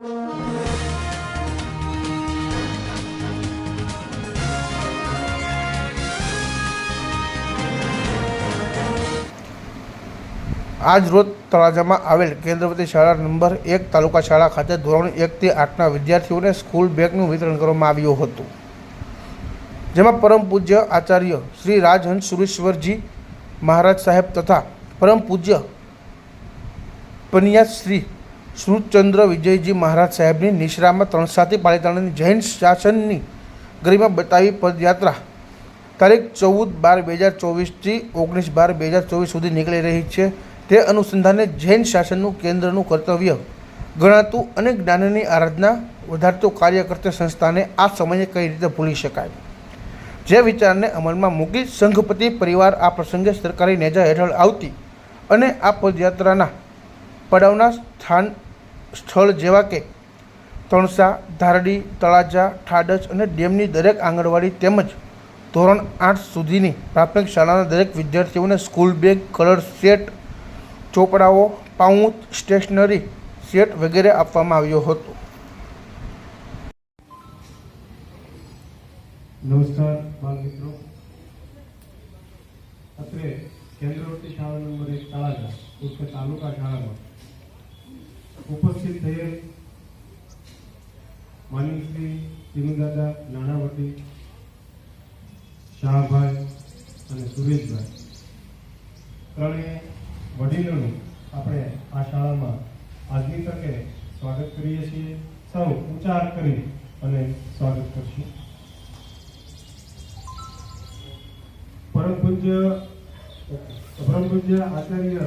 આજ રોજ તળાજામાં આવેલ કેન્દ્રવતી શાળા નંબર 1 તાલુકા શાળા ખાતે ધોરણ 1 થી 8ના વિદ્યાર્થીઓને સ્કૂલ બેગનું વિતરણ કરવામાં આવ્યું હતું, જેમાં પરમ પૂજ્ય આચાર્ય શ્રી રાજહંસ સુરેશ્વરજી મહારાજ સાહેબ તથા પરમ પૂજ્ય પનિયા શ્રી શ્રુતચંદ્ર વિજયજી મહારાજ સાહેબની નિશ્રામાં ત્રણસાથી પાલિતાણાની જૈન શાસનની ગરિમા બતાવી પદયાત્રા તારીખ 14/12/2024 થી 19/12/2024 સુધી નીકળી રહી છે। તે અનુસંધાને જૈન શાસનનું કેન્દ્રનું કર્તવ્ય ગણાતું અને જ્ઞાનની આરાધના વધારતું કાર્ય કરતી સંસ્થાને આ સમયે કઈ રીતે ભૂલી શકાય, જે વિચારને અમલમાં મૂકી સંઘપતિ પરિવાર આ પ્રસંગે સરકારી નેજા હેઠળ આવતી અને આ પદયાત્રાના પડાવના સ્થળ જેવા કે તણસા, ધારડી, તળાજા, ઠાડજ અને ડેમની દરેક આંગણવાડી તેમજ ધોરણ 8 સુધીની પ્રાથમિક શાળાના દરેક વિદ્યાર્થીઓને સ્કૂલ બેગ, કલર સેટ, ચોપડાઓ, પાઉચ, સ્ટેશનરી સેટ વગેરે આપવામાં આવ્યો હતો। નમસ્કાર બાળ મિત્રો, અત્રે કેન્દ્રવતી શાળા નંબર 1 તળાજા ઉત્તર તાલુકા શાળામાં ઉપસ્થિત થયેલ માનનીય શ્રી ચિનુદાદા નાણાવટી, શાહભાઈ અને સુરેશભાઈ ત્રણેય વડીલોનું આપણે આ શાળામાં આજની તકે સ્વાગત કરીએ છીએ। સૌ ઊંચા હાથ કરી અને સ્વાગત કરશું। પરમ પૂજ્ય આચાર્ય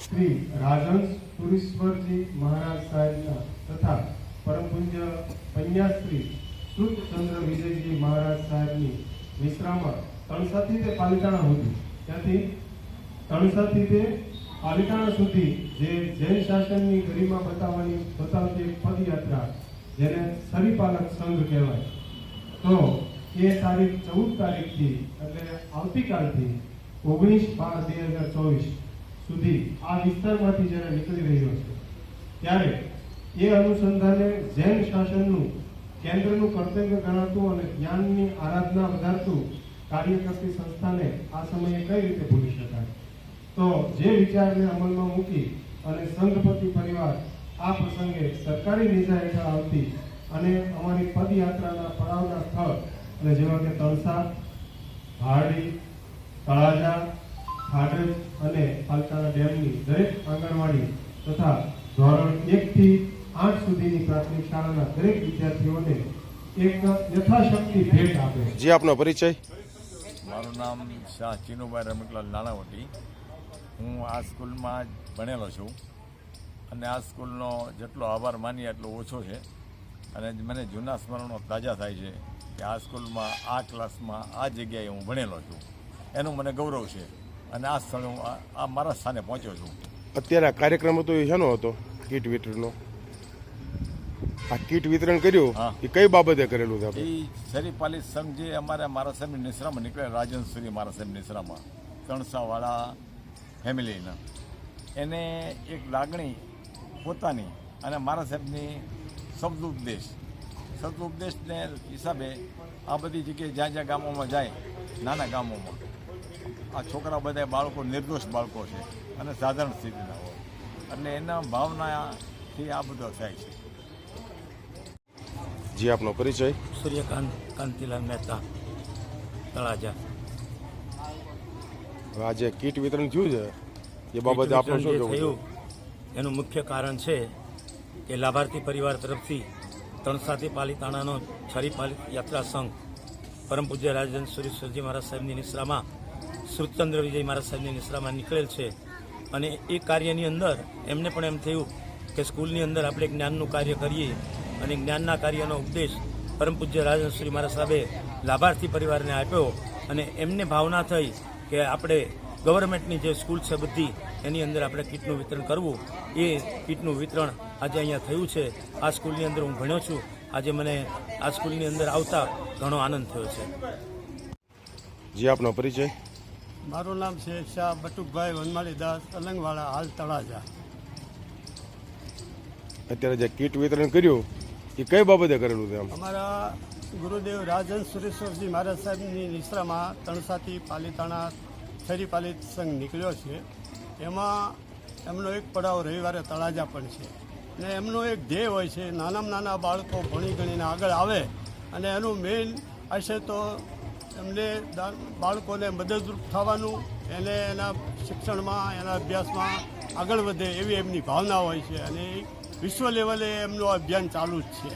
શ્રી રાજહંસ સુરેશ્વરજી મહારાજ સાહેબના તથા પરમ પૂજ્ય પનિયા શ્રી શ્રુતચંદ્ર વિજયજી મહારાજ સાહેબની વિશ્રામાં તણસાથી તે પાલિતાણા સુધી, ત્યાંથી તણસાથી તે પાલિતાણા સુધી જે જૈન શાસનની ગરિમા બતાવતી એક પદયાત્રા, જેને સરીપાલક સંઘ કહેવાય, તો એ તારીખ 14 તારીખથી એટલે આવતીકાલથી 19/12/2024 સુધી આ વિસ્તારમાંથી જ્યારે નીકળી રહ્યો છે, ત્યારે એ અનુસંધાને જૈન શાસનનું કેન્દ્રનું કર્તવ્ય ગણાતું અને જ્ઞાનની આરાધના વધારતું કાર્ય કરતી સંસ્થાને આ સમયે કઈ રીતે ભૂલી શકાય। તો જે વિચારને અમલમાં મૂકી અને સંઘપતિ પરિવાર આ પ્રસંગે સરકારી નેજા હેઠળ આવતી અને અમારી પદયાત્રાના પડાવના સ્થળ અને જેવા કે તણસા, ધારડી, તળાજા, ઠાડજ અને પાલિતાણા ડેમની દરેક આંગણવાડી તથા ધોરણ 1 થી 8 સુધીની પ્રાથમિક શાળાના દરેક વિદ્યાર્થીઓને એક યથાશક્તિ ભેટ આપે છે। જે આપનો પરિચય? મારું નામ શાહ ચિનુભાઈ રમકલાલ નાણાવટી। હું આ સ્કૂલમાં જ ભણેલો છું અને આ સ્કૂલનો જેટલો આભાર માનીએ એટલો ઓછો છે અને મને જૂના સ્મરણો તાજા થાય છે કે આ સ્કૂલમાં, આ ક્લાસમાં, આ જગ્યાએ હું ભણેલો છું, એનું મને ગૌરવ છે અને આ સ્થળે હું આ મારા સ્થાને પહોંચ્યો છું। અત્યારે આ કાર્યક્રમ હતો એ શાનો હતો? કીટ વિતરણનો? આ કીટ વિતરણ કર્યું એ કઈ બાબતે કરેલું છે? એ સરીપાલિત સંઘ જે અમારે મારા સાહેબની નિશ્રામાં નીકળે, રાજહંસશ્રી મારા સાહેબ નિશ્રામાં તણસાવાળા ફેમિલીના, એને એક લાગણી પોતાની અને મારા સાહેબની શબ્દોપદેશને હિસાબે આ બધી જગ્યાએ જ્યાં જ્યાં ગામોમાં જાય, નાના ગામોમાં આ છોકરા બધા બાળકો નિર્દોષ બાળકો છે અને સાધારણ સ્થિતિના હોય એટલે એના ભાવનાથી આ બધો થાય છે। જે આપનો પરિચય? સૂર્યકાંત કાંતિલાલ મહેતા, તળાજા। આજે કીટ વિતરણ થયું છે એ બાબતે આપણું શું કહેવું છે? એનું મુખ્ય કારણ છે કે લાભાર્થી પરિવાર તરફથી તણસાથી પાલિતાણાનો છરી યાત્રા સંઘ પરમ પૂજ્ય રાજહંસ સુરેશ્વરજી મહારાજ સાહેબની નિશ્રામાં, શ્રુતચંદ્ર વિજય મહારાજ સાહેબની નિશ્રામાં નીકળેલ છે અને એ કાર્યની અંદર એમને પણ એમ થયું કે સ્કૂલની અંદર આપણે જ્ઞાનનું કાર્ય કરીએ અને જ્ઞાનના કાર્યનો ઉપદેશ પરમ પૂજ્ય રાજહંસ શ્રી મહારાજ સાહેબે લાભાર્થી પરિવારને આપ્યો અને એમને ભાવના થઈ કે આપણે ગવર્મેન્ટની જે સ્કૂલ છે બધી એની અંદર આપણે કીટનું વિતરણ કરવું। એ કીટનું વિતરણ આજે અહીંયા થયું છે। આ સ્કૂલની અંદર હું ભણ્યો છું, આજે મને આ સ્કૂલની અંદર આવતા ઘણો આનંદ થયો છે। જે આપનો પરિચય? મારું નામ છે શાહ બટુકભાઈ વનમાળીદાસ, અલંગવાળા, હાલ તળાજા। અત્યારે જે કીટ વિતરણ કર્યું એ કઈ બાબતે કરેલું છે? એમ અમારા ગુરુદેવ રાજન સુરેશ્વરજી મહારાજ સાહેબની નિશ્રામાં તણસાથી પાલીતાણા છરી પાલિત સંઘ નીકળ્યો છે. એમાં એમનો એક પડાવ રવિવારે તળાજા પણ છે અને એમનો એક ધ્યેય હોય છે નાનામાં નાના બાળકો ભણી ગણીને આગળ આવે અને એનું મેઇન હશે તો એમને બાળકોને મદદરૂપ થવાનું, એને એના શિક્ષણમાં એના અભ્યાસમાં આગળ વધે એવી એમની ભાવના હોય છે અને વિશ્વ લેવલે એમનું અભિયાન ચાલુ જ છે.